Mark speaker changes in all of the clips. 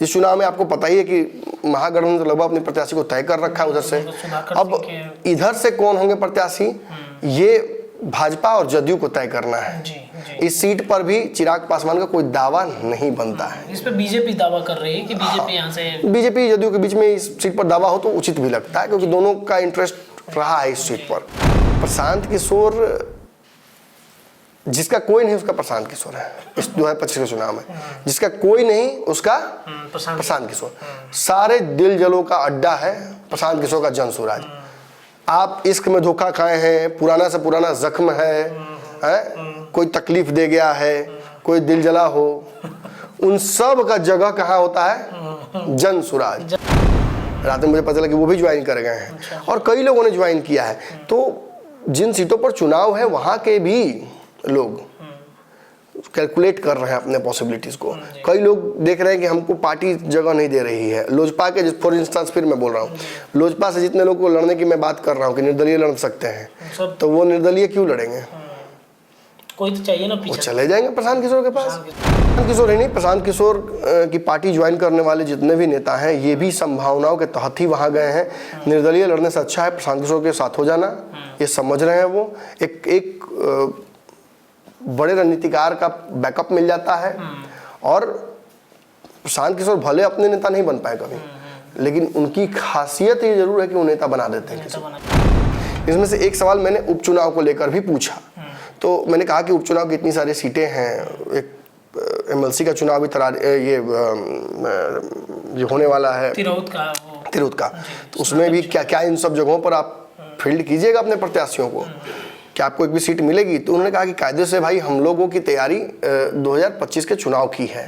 Speaker 1: इस चुनाव में आपको पता ही है कि महागठबंधन तो लगभग अपने प्रत्याशी को तय कर रखा है उधर से। अब इधर से कौन होंगे प्रत्याशी, ये भाजपा और जदयू को तय करना है। इस सीट पर भी चिराग पासवान का कोई दावा नहीं बनता है।
Speaker 2: इस पर बीजेपी दावा कर रही है कि बीजेपी यहाँ से,
Speaker 1: बीजेपी जदयू के बीच में इस सीट पर दावा हो तो उचित भी लगता है, क्योंकि दोनों का इंटरेस्ट रहा है इस सीट पर। प्रशांत किशोर, जिसका कोई नहीं उसका प्रशांत किशोर है इस 2025 के चुनाव में, जिसका कोई नहीं उसका प्रशांत किशोर। सारे दिल जलों का अड्डा है प्रशांत किशोर का जन स्वराज। आप इश्क में धोखा खाए हैं, पुराना से पुराना जख्म है, कोई तकलीफ दे गया है, कोई दिल जला हो, उन सब का जगह कहाँ होता है, जन स्वराज। रात में मुझे पता लगा कि वो भी ज्वाइन कर गए हैं और कई लोगों ने ज्वाइन किया है। तो जिन सीटों पर चुनाव है वहाँ के भी लोग कैलकुलेट कर रहे हैं अपने पॉसिबिलिटीज को। कई लोग देख रहे हैं कि हमको पार्टी जगह नहीं दे रही है। लोजपा के, फॉर इंस्टेंस फिर मैं बोल रहा हूँ, लोजपा से जितने लोग को लड़ने की मैं बात कर रहा हूँ कि निर्दलीय लड़ सकते हैं, तो वो निर्दलीय क्यों लड़ेंगे?
Speaker 2: कोई तो चाहिए ना पीछे।
Speaker 1: वो चले जाएंगे प्रशांत किशोर के पास। प्रशांत किशोर ही नहीं, प्रशांत किशोर की पार्टी ज्वाइन करने वाले जितने भी नेता हैं ये भी संभावनाओं के तहत ही वहाँ गए हैं। निर्दलीय लड़ने से अच्छा है प्रशांत किशोर के साथ हो जाना, ये समझ रहे हैं वो। एक बड़े रणनीतिकार का बैकअप मिल जाता है। और प्रशांत किशोर भले अपने नेता नहीं बन पाए कभी, लेकिन उनकी खासियत ये जरूर है कि वो नेता बना देते हैं किसी। इसमें से एक सवाल मैंने उपचुनाव को लेकर भी पूछा, तो मैंने कहा कि उपचुनाव की इतनी सारी सीटें हैं, एक एमएलसी का चुनाव भी ये होने वाला है तिरहुत का, तो उसमें भी क्या क्या इन सब जगहों पर आप फील्ड कीजिएगा अपने प्रत्याशियों को, क्या आपको एक भी सीट मिलेगी? तो उन्होंने कहा कि कायदे से भाई हम लोगों की तैयारी 2025 के चुनाव की है,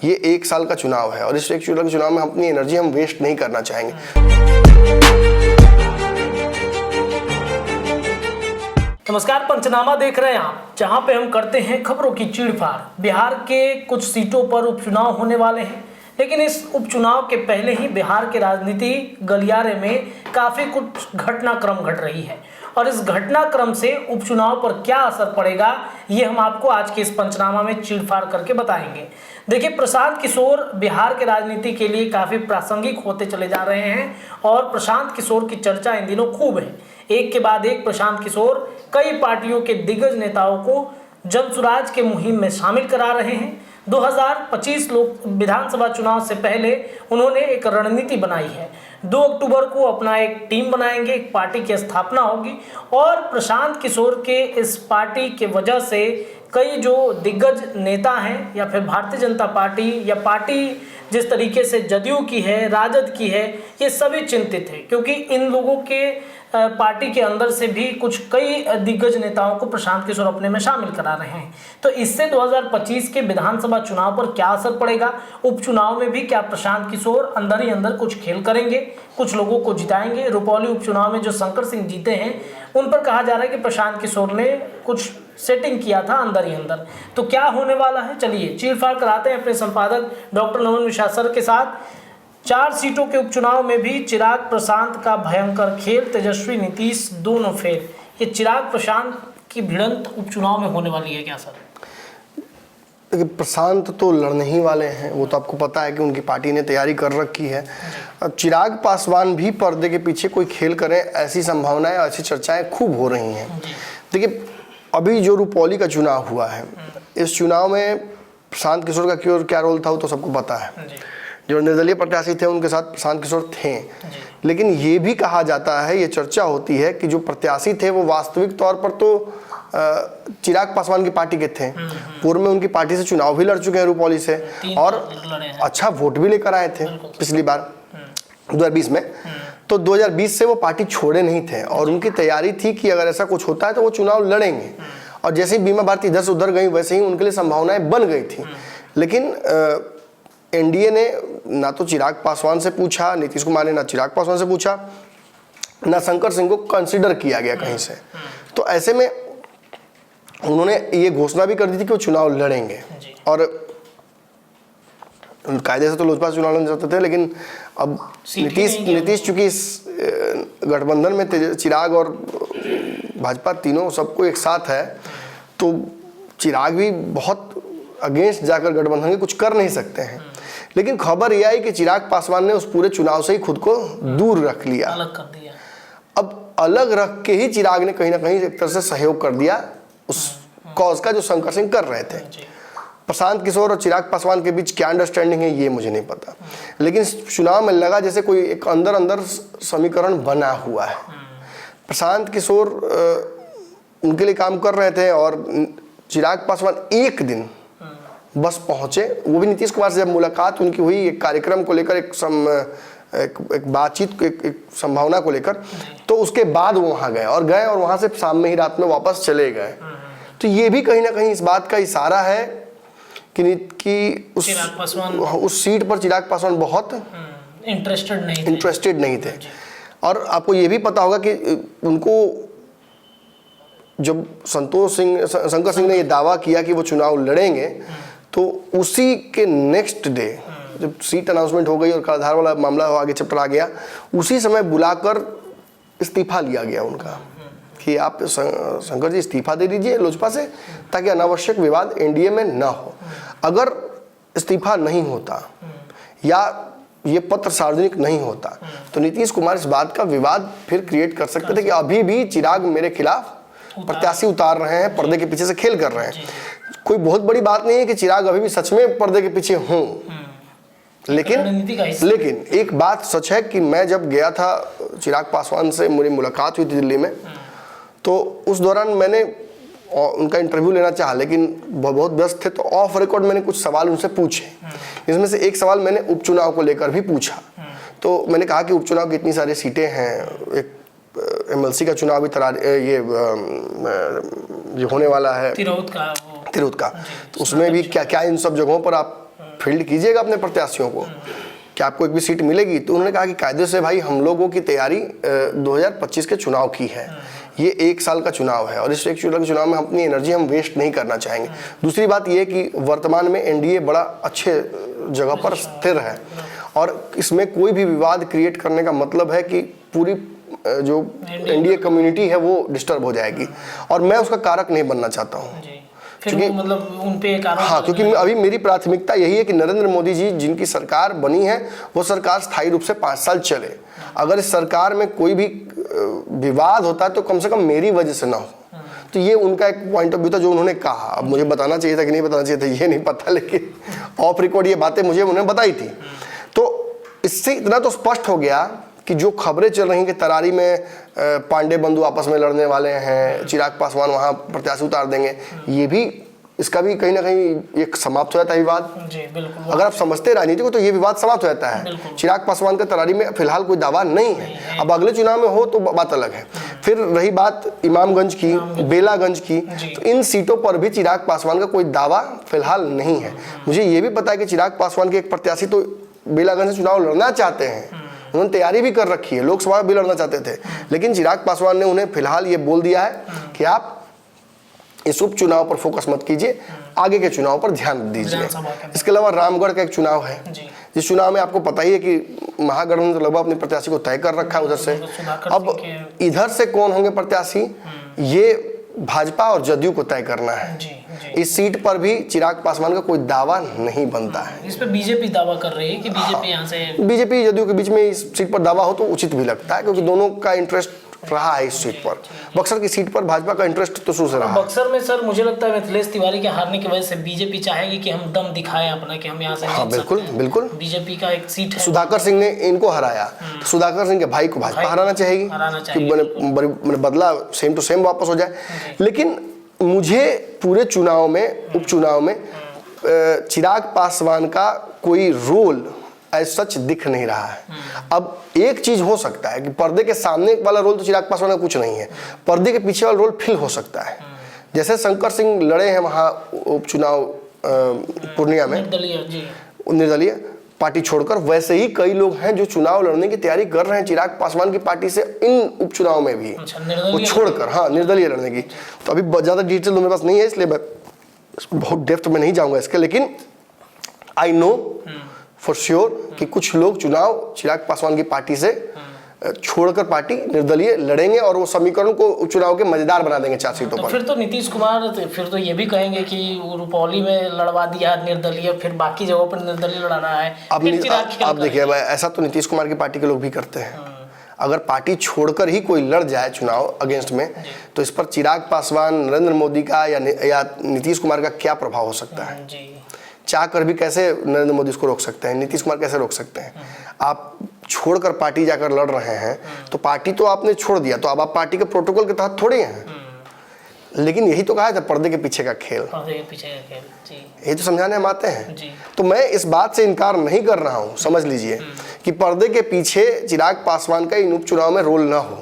Speaker 1: ये 1 साल का चुनाव है और इस 1 साल के चुनाव में अपनी एनर्जी हम वेस्ट नहीं करना चाहेंगे।
Speaker 2: नमस्कार, पंचनामा देख रहे हैं आप, जहां पे हम करते हैं खबरों की चीड़-फाड़। बिहार के कुछ सीटों पर उपचुनाव होने वाले हैं, लेकिन इस उपचुनाव के पहले ही बिहार के राजनीति गलियारे में काफी कुछ घटनाक्रम घट रही है और इस घटनाक्रम से उपचुनाव पर क्या असर पड़ेगा ये हम आपको आज के इस पंचनामा में चीड़-फाड़ करके बताएंगे। देखिए, प्रशांत किशोर बिहार के राजनीति के लिए काफी प्रासंगिक होते चले जा रहे हैं और प्रशांत किशोर की चर्चा इन दिनों खूब है। एक के बाद एक प्रशांत किशोर कई पार्टियों के दिग्गज नेताओं को जनसुराज के मुहिम में शामिल करा रहे हैं। 2025 लोक विधानसभा चुनाव से पहले उन्होंने एक रणनीति बनाई है। 2 अक्टूबर को अपना एक टीम बनाएंगे, एक पार्टी की स्थापना होगी और प्रशांत किशोर के इस पार्टी के वजह से कई जो दिग्गज नेता हैं या फिर भारतीय जनता पार्टी या पार्टी जिस तरीके से जदयू की है, राजद की है, ये सभी चिंतित हैं, क्योंकि इन लोगों के पार्टी के अंदर से भी कई दिग्गज नेताओं को प्रशांत किशोर अपने में शामिल करा रहे हैं। तो इससे 2025 के विधानसभा चुनाव पर क्या असर पड़ेगा, उपचुनाव में भी क्या प्रशांत किशोर अंदर ही अंदर कुछ खेल करेंगे, कुछ लोगों को जिताएंगे? रुपौली उपचुनाव में जो शंकर सिंह जीते हैं उन पर कहा जा रहा है कि प्रशांत किशोर ने कुछ सेटिंग किया था अंदर ही अंदर। तो क्या होने वाला है, चलिए चीड़-फाड़ कराते हैं अपने संपादक डॉक्टर नमन मिश्रा सर के साथ। 4 सीटों के उपचुनाव में भी चिराग प्रशांत का भयंकर खेल, तेजस्वी नीतीश दोनों फेल। ये चिराग प्रशांत की भिड़ंत उपचुनाव में होने वाली है क्या सर?
Speaker 1: देखिए, प्रशांत तो लड़ने ही वाले हैं, वो तो आपको पता है कि उनकी पार्टी ने तैयारी कर रखी है। अब चिराग पासवान भी पर्दे के पीछे कोई खेल करें, ऐसी संभावनाएं, ऐसी चर्चाएं खूब हो रही हैं। देखिए, अभी जो रुपौली का चुनाव हुआ है, इस चुनाव में प्रशांत किशोर का क्या रोल था वो तो सबको पता है। जो निर्दलीय प्रत्याशी थे उनके साथ प्रशांत किशोर थे, लेकिन ये भी कहा जाता है, ये चर्चा होती है कि जो प्रत्याशी थे वो वास्तविक तौर पर तो चिराग पासवान की पार्टी के थे। पूर्व में उनकी पार्टी से चुनाव भी लड़ चुके हैं रुपौली से और अच्छा वोट भी लेकर आए थे पिछली बार 2020 में। तो 2020 से वो पार्टी छोड़े नहीं थे और उनकी तैयारी थी कि अगर ऐसा कुछ होता है तो वो चुनाव लड़ेंगे। और जैसे ही बीमा भारती इधर से उधर गई वैसे ही उनके लिए संभावनाएं बन गई थी। लेकिन एनडीए ने ना तो चिराग पासवान से पूछा, नीतीश कुमार ने ना चिराग पासवान से पूछा, ना शंकर सिंह को कंसिडर किया गया कहीं से। तो ऐसे में उन्होंने ये घोषणा भी कर दी थी कि वो चुनाव लड़ेंगे और कायदे से तो लोजपा चुनाव लड़ सकते थे, लेकिन अब नीतीश चूंकि इस गठबंधन में चिराग और भाजपा तीनों सबको एक साथ है, तो चिराग भी बहुत अगेंस्ट जाकर गठबंधन के कुछ कर नहीं सकते हैं। लेकिन खबर यह आई कि चिराग पासवान ने उस पूरे चुनाव से ही खुद को दूर रख लिया,
Speaker 2: अलग कर दिया।
Speaker 1: अब अलग रख के ही चिराग ने कहीं ना कहीं एक तरह से सहयोग कर दिया उस कॉज का जो शंकर सिंह कर रहे थे। प्रशांत किशोर और चिराग पासवान के बीच क्या अंडरस्टैंडिंग है ये मुझे नहीं पता, लेकिन इस चुनाव में लगा जैसे कोई एक अंदर अंदर समीकरण बना हुआ है। प्रशांत किशोर उनके लिए काम कर रहे थे और चिराग पासवान एक दिन बस पहुंचे, वो भी नीतीश कुमार से जब मुलाकात उनकी हुई एक कार्यक्रम को लेकर, एक बातचीत, एक संभावना को लेकर, तो उसके बाद वो वहाँ गए और वहाँ से शाम में ही रात में वापस चले गए। तो ये भी कहीं ना कहीं इस बात का इशारा है कि उस सीट पर चिराग पासवान बहुत इंटरेस्टेड नहीं थे। और आपको ये भी पता होगा कि उनको जब शंकर सिंह ने ये दावा किया कि वो चुनाव लड़ेंगे, तो उसी के नेक्स्ट डे जब सीट अनाउंसमेंट हो गई और कराधार वाला मामला आगे चपटा गया, उसी समय बुलाकर इस्तीफा लिया गया उनका कि आप शंकर जी इस्तीफा दे दीजिए लोजपा से, ताकि अनावश्यक विवाद एनडीए में ना हो। अगर इस्तीफा नहीं होता या ये पत्र सार्वजनिक नहीं होता तो नीतीश कुमार इस बात का विवाद फिर क्रिएट कर सकते थे कि अभी भी चिराग मेरे खिलाफ प्रत्याशी उतार रहे हैं, पर्दे के पीछे से खेल कर रहे हैं। कोई बहुत बड़ी बात नहीं है कि चिराग अभी भी सच में पर्दे के पीछे हों, लेकिन एक बात सच है कि मैं जब गया था चिराग पासवान से मेरी मुलाकात हुई थी दिल्ली में, तो उस दौरान मैंने उनका इंटरव्यू लेना चाहा, लेकिन बहुत व्यस्त थे, तो ऑफ रिकॉर्ड मैंने कुछ सवाल उनसे पूछे। इसमें से एक सवाल मैंने उपचुनाव को लेकर भी पूछा। तो मैंने कहा कि उपचुनाव की इतनी सारी सीटें हैं, एक एमएलसी का चुनाव भी ये होने वाला है तिरहुत का, तो उसमें भी क्या क्या इन सब जगहों पर आप फील्ड कीजिएगा अपने प्रत्याशियों को, क्या आपको एक भी सीट मिलेगी? तो उन्होंने कहा कि कायदे से भाई हम लोगों की तैयारी 2025 के चुनाव की है, ये 1 साल का चुनाव है और इस 1 साल के चुनाव में हम अपनी एनर्जी हम वेस्ट नहीं करना चाहेंगे। दूसरी बात ये कि वर्तमान में एनडीए बड़ा अच्छे जगह पर स्थिर है और इसमें कोई भी विवाद क्रिएट करने का मतलब है कि पूरी जो एनडीए कम्युनिटी है वो डिस्टर्ब हो जाएगी और मैं उसका कारक नहीं बनना चाहता हूँ।
Speaker 2: क्योंकि मतलब उन पे एक आरोप,
Speaker 1: हाँ, क्योंकि अभी मेरी प्राथमिकता यही है कि नरेंद्र मोदी जी जिनकी सरकार बनी है वो सरकार स्थायी रूप से 5 साल चले। अगर इस सरकार में कोई भी विवाद होता है तो कम से कम मेरी वजह से ना हो। तो ये उनका एक पॉइंट ऑफ व्यू था जो उन्होंने कहा। अब मुझे बताना चाहिए था कि नहीं बताना चाहिए था ये नहीं पता, लेकिन ऑफ रिकॉर्ड ये बातें मुझे उन्होंने बताई थी। तो इससे इतना तो स्पष्ट हो गया कि जो खबरें चल रही हैं कि तरारी में पांडे बंधु आपस में लड़ने वाले हैं, चिराग पासवान वहां प्रत्याशी उतार देंगे, ये भी इसका भी कहीं ना कहीं एक समाप्त हो जाता है विवाद।
Speaker 2: जी बिल्कुल,
Speaker 1: अगर आप समझते हैं राजनीति को तो ये विवाद समाप्त हो जाता है। चिराग पासवान का तरारी में फिलहाल कोई दावा नहीं है, अब अगले चुनाव में हो तो बात अलग है। फिर रही बात इमामगंज की, बेलागंज की, तो इन सीटों पर भी चिराग पासवान का कोई दावा फिलहाल नहीं है। मुझे ये भी पता है कि चिराग पासवान के एक प्रत्याशी तो बेलागंज से चुनाव लड़ना चाहते हैं, उन्होंने तैयारी भी कर रखी है, लोकसभा भी लड़ना चाहते थे, लेकिन चिराग पासवान ने उन्हें फिलहाल ये बोल दिया है कि आप इस उपचुनाव पर फोकस मत कीजिए, आगे के चुनाव पर ध्यान दीजिए। इसके अलावा रामगढ़ का एक चुनाव है, जिस चुनाव में आपको पता ही है कि महागठबंधन लगभग अपने प्रत्याशी को तय कर रखा है उधर से। अब इधर से कौन होंगे प्रत्याशी, ये भाजपा और जदयू को तय करना है। इस सीट पर भी चिराग पासवान का कोई दावा नहीं बनता है।
Speaker 2: इस पर बीजेपी दावा कर रही है कि बीजेपी यहाँ से,
Speaker 1: बीजेपी जदयू के बीच में इस सीट पर दावा हो तो उचित भी लगता है, क्योंकि दोनों का इंटरेस्ट रहा है इस सीट पर। बक्सर की सीट पर भाजपा का इंटरेस्ट तो शुरू से रहा।
Speaker 2: बक्सर में सर मुझे लगता है मिथिलेश तिवारी के हारने की वजह से बीजेपी चाहेगी कि हम दम दिखाएं अपना, कि हम यहाँ से।
Speaker 1: हाँ बिल्कुल बिल्कुल,
Speaker 2: बीजेपी का एक सीट है,
Speaker 1: सुधाकर सिंह ने इनको हराया, तो सुधाकर सिंह के भाई को भाजपा हराना चाहेगी कि बदला सेम टू सेम वापस हो जाए। लेकिन मुझे पूरे चुनाव में, उपचुनाव में चिराग पासवान का कोई रोल एज सच दिख नहीं रहा है। अब एक चीज हो सकता है कि पर्दे के सामने वाला रोल तो चिराग पासवान का कुछ नहीं है, पर्दे के पीछे वाला रोल फिल हो सकता है। जैसे शंकर सिंह लड़े हैं वहाँ उपचुनाव पूर्णिया में निर्दलीय पार्टी छोड़कर, वैसे ही कई लोग हैं जो चुनाव लड़ने की तैयारी कर रहे हैं चिराग पासवान की पार्टी से इन उपचुनाव में भी, वो छोड़कर, हाँ, निर्दलीय लड़ने की। तो अभी ज्यादा डिटेल तो मेरे पास नहीं है, इसलिए मैं बहुत डेप्थ में नहीं जाऊंगा इसके, लेकिन आई नो फॉर श्योर कि कुछ लोग चुनाव चिराग पासवान की पार्टी से छोड़कर पार्टी निर्दलीय लड़ेंगे और वो समीकरण को चुनाव के मजेदार बना देंगे 4 सीटों
Speaker 2: तो
Speaker 1: पर।
Speaker 2: फिर तो नीतीश कुमार फिर तो ये भी कहेंगे कि रुपौली में लड़वा दिया निर्दलीय, फिर बाकी जगहों पर निर्दलीय लड़ाना है।
Speaker 1: अब देखिए ऐसा तो नीतीश कुमार की पार्टी के लोग भी करते हैं। अगर पार्टी छोड़कर ही कोई लड़ जाए चुनाव अगेंस्ट में, तो इस पर चिराग पासवान, नरेंद्र मोदी का या नीतीश कुमार का क्या प्रभाव हो सकता है? चाह कर भी कैसे नरेंद्र मोदी इसको रोक सकते हैं, नीतीश कुमार कैसे रोक सकते हैं? आप छोड़कर पार्टी जाकर लड़ रहे हैं, तो पार्टी तो आपने छोड़ दिया, तो अब आप पार्टी के प्रोटोकॉल के तहत थोड़े हैं। लेकिन यही तो कहा था, पर्दे के पीछे का खेल, यही तो समझाने हम आते हैं। तो मैं इस बात से इनकार नहीं कर रहा हूं, समझ लीजिए कि पर्दे के पीछे चिराग पासवान का इन उपचुनाव में रोल ना हो,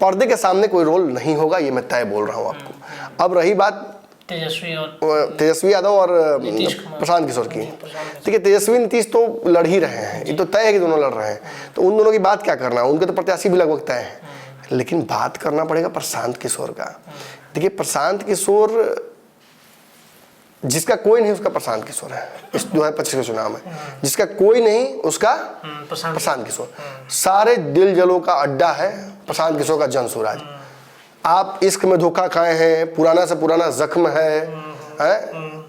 Speaker 1: पर्दे के सामने कोई रोल नहीं होगा, ये मैं तय बोल रहा हूं आपको। अब रही बात तेजस्वी यादव और प्रशांत किशोर की, ठीक है, तेजस्वी नीतीश तो लड़ ही रहे हैं, ये तो तय है कि दोनों लड़ रहे हैं, तो उन दोनों की बात क्या करना, उनके तो प्रत्याशी भी लगभग तय है। लेकिन बात करना पड़ेगा प्रशांत किशोर का। देखिए प्रशांत किशोर, जिसका कोई नहीं उसका प्रशांत किशोर है इस 2025 के चुनाव में, जिसका कोई नहीं उसका प्रशांत किशोर। सारे दिल जलों का अड्डा है प्रशांत किशोर का जन स्वराज। आप इश्क में धोखा खाए हैं, पुराना से पुराना जख्म है,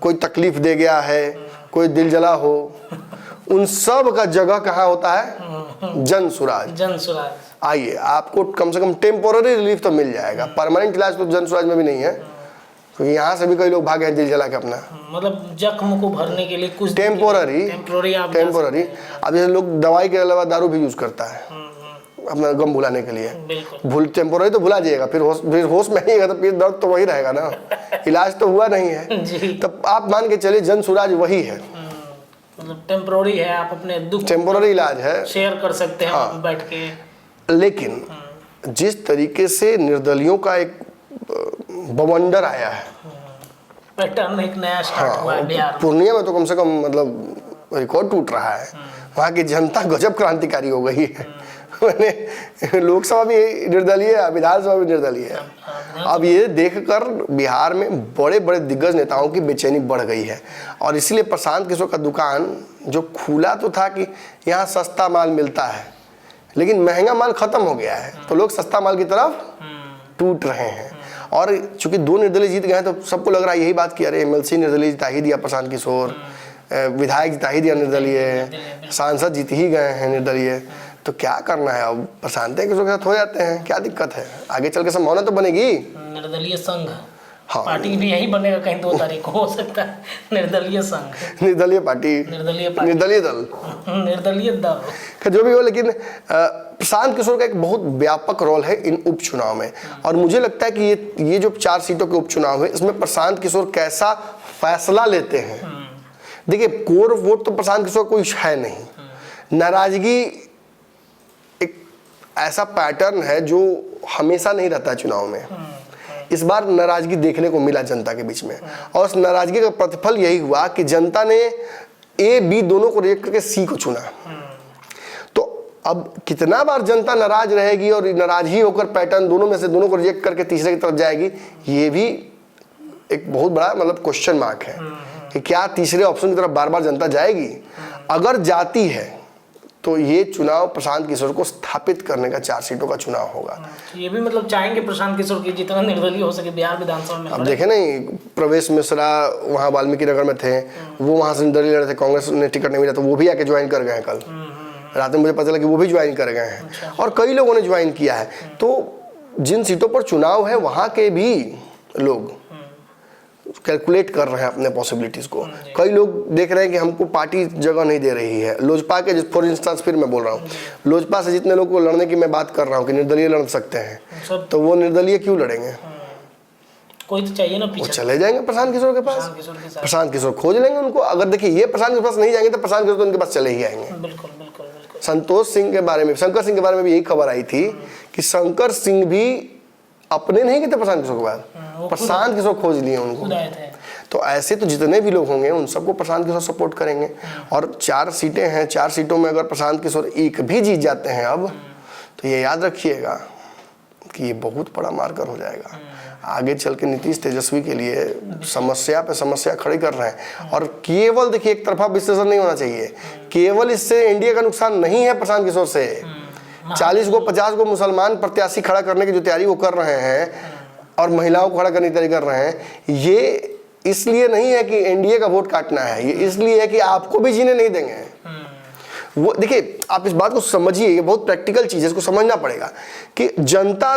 Speaker 1: कोई तकलीफ दे गया है, कोई दिल जला हो, उन सब का जगह कहाँ होता है? जन स्वराज। आइए, आपको कम से कम टेम्पोररी रिलीफ तो मिल जाएगा, परमानेंट इलाज तो जन स्वराज में भी नहीं है, क्योंकि तो यहाँ से भी कई लोग भागे हैं दिल जला के अपना,
Speaker 2: मतलब जख्म को भरने के लिए कुछ
Speaker 1: टेम्पोररी। अब जैसे लोग दवाई के अलावा दारू भी यूज करता है अपना गम भुलाने के लिए, टेम्पोररी तो भुला जाइएगा, फिर होश में आइएगा तो फिर दर्द तो वही रहेगा ना, इलाज तो हुआ नहीं है। तब आप मान के चलिए जन स्वराज वही है,
Speaker 2: मतलब टेम्पोररी है, आप अपने दुख
Speaker 1: टेम्पोररी इलाज है,
Speaker 2: शेयर कर सकते हैं। हाँ। बैठ के।
Speaker 1: लेकिन जिस तरीके से निर्दलियों का एक बवंडर आया है,
Speaker 2: पैटर्न एक नया स्टार्ट हुआ है बिहार में,
Speaker 1: पूर्णिया में तो कम से कम मतलब रिकॉर्ड टूट रहा है, वहाँ की जनता गजब क्रांतिकारी हो गई है। मैंने लोकसभा भी निर्दलीय है, विधानसभा भी निर्दलीय है। अब ये देखकर बिहार में बड़े बड़े दिग्गज नेताओं की बेचैनी बढ़ गई है, और इसीलिए प्रशांत किशोर का दुकान जो खुला तो था कि यहाँ सस्ता माल मिलता है, लेकिन महंगा माल खत्म हो गया है, तो लोग सस्ता माल की तरफ टूट रहे हैं। और चूंकि 2 निर्दलीय जीत गए हैं, तो सबको लग रहा है यही बात कि अरे MLC निर्दलीय जिता ही दिया प्रशांत किशोर, विधायक जिता ही दिया निर्दलीय, सांसद जीत ही गए हैं निर्दलीय, तो क्या करना है अब? प्रशांत किशोर के साथ हो जाते हैं, क्या दिक्कत है? आगे चल के संभावना तो बनेगी
Speaker 2: निर्दलीय संघ।
Speaker 1: हाँ,
Speaker 2: पार्टी भी यही बनेगा कहीं 2 तारीख को, हो सकता है निर्दलीय संघ,
Speaker 1: निर्दलीय पार्टी, निर्दलीय दल, जो भी हो। लेकिन प्रशांत किशोर का एक बहुत व्यापक रोल है इन उपचुनाव में, और मुझे लगता है कि ये जो 4 सीटों के उपचुनाव है, इसमें प्रशांत किशोर कैसा फैसला लेते हैं। देखिए कोर वोट तो प्रशांत किशोर कोई है नहीं, नाराजगी एक ऐसा पैटर्न है जो हमेशा नहीं रहता चुनाव में। इस बार नाराजगी देखने को मिला जनता के बीच में, और उस नाराजगी का प्रतिफल यही हुआ कि जनता ने A, B दोनों को रिजेक्ट करके C को चुना। तो अब कितना बार जनता नाराज रहेगी और नाराज ही होकर पैटर्न दोनों में से दोनों को रिजेक्ट करके तीसरे की तरफ जाएगी, ये भी एक बहुत बड़ा मतलब क्वेश्चन मार्क है कि क्या तीसरे ऑप्शन की तरफ बार बार जनता जाएगी। अगर जाती है तो ये चुनाव प्रशांत किशोर को स्थापित करने का 4 सीटों का चुनाव होगा।
Speaker 2: ये भी मतलब चाहेंगे प्रशांत किशोर की जितना निर्दलीय हो सके बिहार विधानसभा में।
Speaker 1: अब देखे नहीं, प्रवेश मिश्रा वहाँ वाल्मीकि नगर में थे, वो वहाँ से निर्दलीय लड़े थे, कांग्रेस ने टिकट नहीं मिला तो वो भी आके ज्वाइन कर गए हैं। कल रात में मुझे पता चला कि वो भी ज्वाइन कर गए हैं, और कई लोगों ने ज्वाइन किया है। तो जिन सीटों पर चुनाव है वहाँ के भी लोग कैलकुलेट कर रहे हैं अपने पॉसिबिलिटीज़ को। कई लोग देख रहे हैं कि हमको पार्टी जगह नहीं दे रही है। लोजपा के, फॉर इंस्टेंस फिर मैं बोल रहा हूँ, लोजपा से जितने लोग को लड़ने की मैं बात कर रहा हूँ कि निर्दलीय लड़ सकते हैं, तो वो निर्दलीय क्यों लड़ेंगे?
Speaker 2: कोई तो चाहिए ना पीछे।
Speaker 1: वो चले जाएंगे प्रशांत किशोर के पास, प्रशांत किशोर खोज लेंगे उनको। अगर देखिए ये प्रशांत किशोर के पास नहीं जाएंगे तो प्रशांत किशोर तो उनके पास चले ही आएंगे।
Speaker 2: बिल्कुल बिल्कुल बिल्कुल।
Speaker 1: संतोष सिंह के बारे में, शंकर सिंह के बारे में भी यही खबर आई थी कि शंकर सिंह भी अपने नहीं गए थे प्रशांत किशोर के बाद, प्रशांत किशोर खोज लिए उनको। तो ऐसे तो जितने भी लोग होंगे उन सबको प्रशांत किशोर सपोर्ट करेंगे। और 4 सीटें हैं, 4 सीटों में अगर प्रशांत किशोर एक भी जीत जाते हैं अब, तो ये याद रखिएगा कि ये बहुत बड़ा मार्कर हो जाएगा। आगे चल के नीतीश तेजस्वी के लिए समस्या पे समस्या खड़ी कर रहे हैं। और केवल देखिए एक तरफा विश्लेषण नहीं होना चाहिए, केवल इससे एनडीए का नुकसान नहीं है प्रशांत किशोर से, 40 को 50 को मुसलमान प्रत्याशी खड़ा करने की जो तैयारी वो कर रहे हैं और महिलाओं को खड़ा करने की तैयारी कर रहे हैं, ये इसलिए नहीं है कि एनडीए का वोट काटना है, ये इसलिए है कि आपको भी जीने नहीं देंगे। वो देखिए, आप इस बात को समझिए, ये बहुत प्रैक्टिकल चीज है, इसको समझना पड़ेगा कि जनता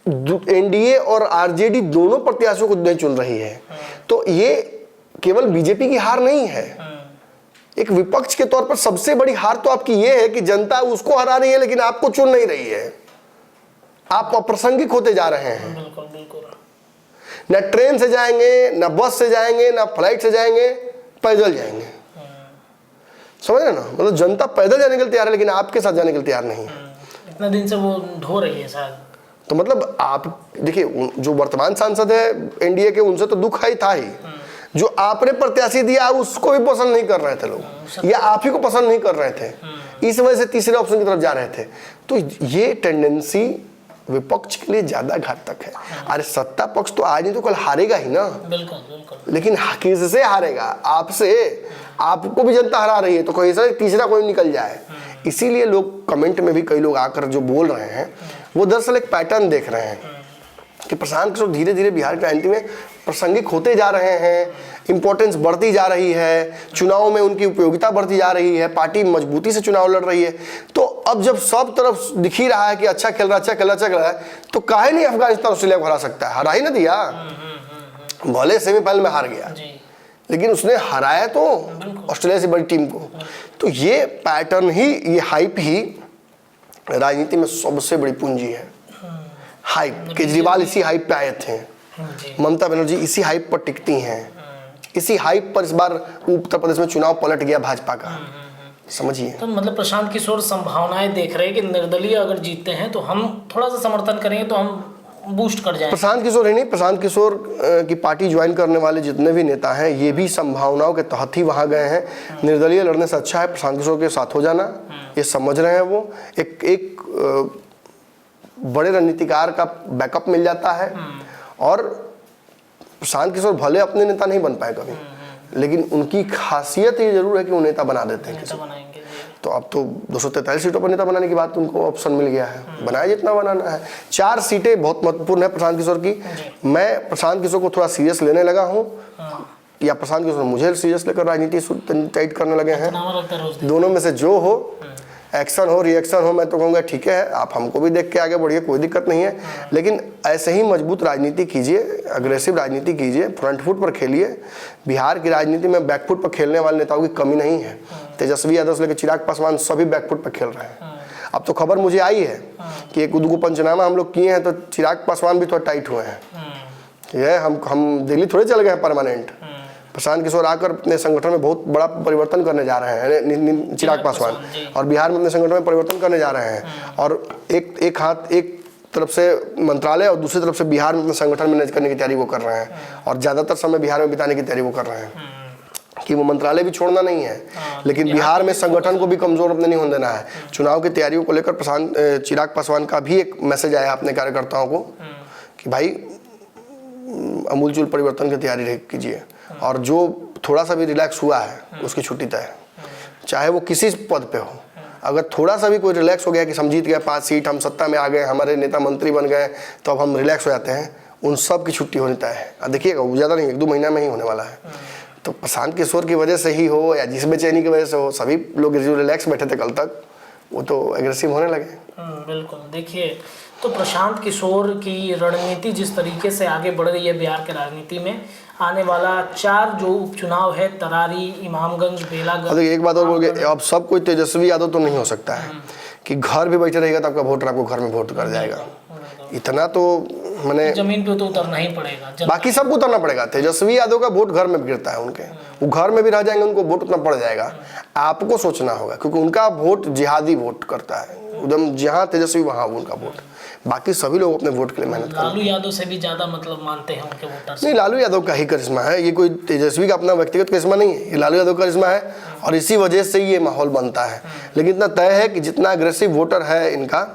Speaker 1: एनडीए और आरजेडी दोनों प्रत्याशियों को नहीं चुन रही है। तो ये केवल बीजेपी की हार नहीं है, एक विपक्ष के तौर पर सबसे बड़ी हार तो आपकी ये है कि जनता उसको हरा रही है लेकिन आपको चुन नहीं रही है। आप अप्रासंगिक होते जा रहे हैं।
Speaker 2: बिल्कुल बिल्कुल।
Speaker 1: न ट्रेन से जाएंगे, न बस से जाएंगे, न फ्लाइट से जाएंगे, पैदल जाएंगे। समझ रहे ना, मतलब जनता पैदल जाने के लिए तैयार है लेकिन आपके साथ जाने के लिए तैयार नहीं है।
Speaker 2: इतना दिन से वो ढो रही है शायद। तो
Speaker 1: मतलब आप देखिए, जो वर्तमान सांसद है एनडीए के, उनसे तो दुख ही था ही। जो आपने प्रत्याशी दिया उसको भी पसंद नहीं कर रहे थे लोग, या आप ही को पसंद नहीं कर रहे थे, इस वजह से तीसरे ऑप्शन की तरफ जा रहे थे। तो ये टेंडेंसी विपक्ष के लिए ज्यादा घातक है। अरे सत्ता पक्ष तो आज नहीं तो कल हारेगा ही ना।
Speaker 2: बिल्कुल बिल्कुल।
Speaker 1: लेकिन किससे हारेगा? आपसे। आपको भी जनता हरा रही है, तो कोई तीसरा कोई निकल जाए। इसीलिए लोग कमेंट में भी कई लोग आकर जो बोल रहे हैं वो दरअसल एक पैटर्न देख रहे हैं कि प्रशांत किशोर धीरे धीरे बिहार की राजनीति में प्रासंगिक होते जा रहे हैं, इंपॉर्टेंस बढ़ती जा रही है, चुनाव में उनकी उपयोगिता बढ़ती जा रही है, पार्टी मजबूती से चुनाव लड़ रही है। तो अब जब सब तरफ दिख ही रहा है कि अच्छा खेल रहा है, तो काहे नहीं अफगानिस्तान ऑस्ट्रेलिया को हरा सकता है? हरा ही ना दिया, भले सेमीफाइनल में हार गया लेकिन उसने हराया तो ऑस्ट्रेलिया से बड़ी टीम को। तो ये पैटर्न ही, ये हाइप ही राजनीति में सबसे बड़ी पूंजी है। हाइप, केजरीवाल इसी हाइप पे आए थे, ममता बनर्जी इसी हाइप पर टिकती हैं, इसी हाइप पर इस बार उत्तर प्रदेश में चुनाव पलट गया भाजपा का। समझिए। तो
Speaker 2: मतलब प्रशांत किशोर संभावनाएं देख रहे हैं कि निर्दलीय अगर जीतते हैं तो हम थोड़ा सा समर्थन करेंगे तो हम बूस्ट कर जाएंगे।
Speaker 1: प्रशांत किशोर ही नहीं, प्रशांत किशोर की पार्टी ज्वाइन करने वाले जितने भी नेता हैं ये भी संभावनाओं के तहत ही वहां गए हैं। निर्दलीय लड़ने से अच्छा है प्रशांत किशोर के साथ हो जाना, ये समझ रहे हैं। वो एक बड़े रणनीतिकार का बैकअप मिल जाता है। और प्रशांत किशोर भले अपने नेता नहीं बन पाए कभी, लेकिन उनकी खासियत ये जरूर है कि वो नेता बना देते हैं किसी। तो अब तो 243 सीटों पर नेता बनाने की बात उनको ऑप्शन मिल गया है, बनाया जितना बनाना है। 4 सीटें बहुत महत्वपूर्ण है प्रशांत किशोर की। मैं प्रशांत किशोर को थोड़ा सीरियस लेने लगा हूँ, या प्रशांत किशोर मुझे सीरियस लेकर राजनीति टाइट करने लगे हैं। दोनों में से जो हो, एक्शन हो रिएक्शन हो, मैं तो कहूँगा ठीक है, आप हमको भी देख के आगे बढ़िए, कोई दिक्कत नहीं है। लेकिन ऐसे ही मजबूत राजनीति कीजिए, अग्रेसिव राजनीति कीजिए, फ्रंट फुट पर खेलिए। बिहार की राजनीति में बैकफुट पर खेलने वाले नेताओं की कमी नहीं है। तेजस्वी यादव से लेकर चिराग पासवान सभी बैकफुट पर खेल रहे हैं। अब तो खबर मुझे आई है कि एक उदगो पंचनामा हम लोग किए हैं तो चिराग पासवान भी थोड़ा टाइट हुए हैं। ये हम दिल्ली थोड़े चल गए हैं परमानेंट। प्रशांत किशोर आकर अपने संगठन में बहुत बड़ा परिवर्तन करने जा रहे हैं, चिराग पासवान, और बिहार में अपने संगठन में परिवर्तन करने जा रहे हैं। और एक हाथ एक तरफ से मंत्रालय और दूसरी तरफ से बिहार में अपने संगठन मैनेज करने की तैयारी वो कर रहे हैं, और ज़्यादातर समय बिहार में बिताने की तैयारी वो कर रहे हैं कि वो मंत्रालय भी छोड़ना नहीं है, लेकिन बिहार में संगठन को भी कमजोर अपने नहीं होने देना है। चुनाव की तैयारियों को लेकर चिराग पासवान का भी एक मैसेज आया अपने कार्यकर्ताओं को कि भाई अमूलचूल परिवर्तन की तैयारी कीजिए, और जो थोड़ा सा भी रिलैक्स हुआ है उसकी छुट्टी तय है, चाहे वो किसी पद पे हो। अगर थोड़ा सा भी कोई रिलैक्स हो गया कि हम जीत गए 5 सीट, हम सत्ता में आ गए, हमारे नेता मंत्री बन गए, तो अब हम रिलैक्स हो जाते हैं, उन सब की छुट्टी होनी तय है। देखिएगा वो ज़्यादा नहीं, 1-2 महीना में ही होने वाला है। तो प्रशांत किशोर की वजह से ही हो या जिस बेचैनी की वजह से हो, सभी लोग जो रिलैक्स बैठे थे कल तक वो तो एग्रेसिव होने लगे।
Speaker 2: बिल्कुल। देखिए, तो प्रशांत किशोर की रणनीति जिस तरीके से आगे बढ़ रही है बिहार के राजनीति में, आने वाला 4 जो उपचुनाव है, तरारी, इमामगंज, बेलागंज।
Speaker 1: एक बात और बोल गए, अब सब कोई तेजस्वी यादव तो नहीं हो सकता है कि घर भी बैठे रहेगा तो आपका वोटर आपको घर में वोट कर जाएगा। इतना तो मैंने
Speaker 2: जमीन पे तो उतरना ही पड़ेगा,
Speaker 1: बाकी सबको उतरना पड़ेगा। तेजस्वी यादव का वोट घर में गिरता है उनके, वो घर में भी रह जाएंगे, उनको वोट उतना पड़ जाएगा। आपको सोचना होगा क्योंकि उनका वोट जिहादी वोट करता है, एकदम जहाँ तेजस्वी वहाँ उनका वोट। बाकी सभी लोग अपने वोट के लिए मेहनत करते हैं।
Speaker 2: लालू यादव से भी ज्यादा मतलब मानते हैं उनके वोटर्स।
Speaker 1: नहीं, लालू यादव का ही करिश्मा है, ये कोई तेजस्वी का अपना व्यक्तिगत करिश्मा नहीं है, ये लालू यादव का करिश्मा है, और इसी वजह से ये माहौल बनता है। लेकिन इतना तय है कि जितना अग्रेसिव वोटर है इनका,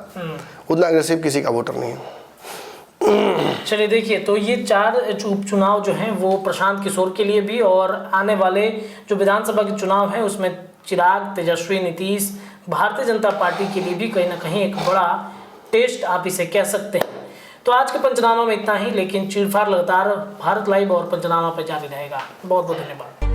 Speaker 1: उतना अग्रेसिव किसी का वोटर नहीं है।
Speaker 2: चलिए देखिए, तो ये 4 उपचुनाव जो हैं वो प्रशांत किशोर के लिए भी, और आने वाले जो विधानसभा के चुनाव हैं उसमें चिराग, तेजस्वी, नीतीश, भारतीय जनता पार्टी के लिए भी कहीं ना कहीं एक बड़ा टेस्ट आप इसे कह सकते हैं। तो आज के पंचनामा में इतना ही, लेकिन चीड़फाड़ लगातार भारत लाइव और पंचनामा पर जारी रहेगा। बहुत बहुत धन्यवाद।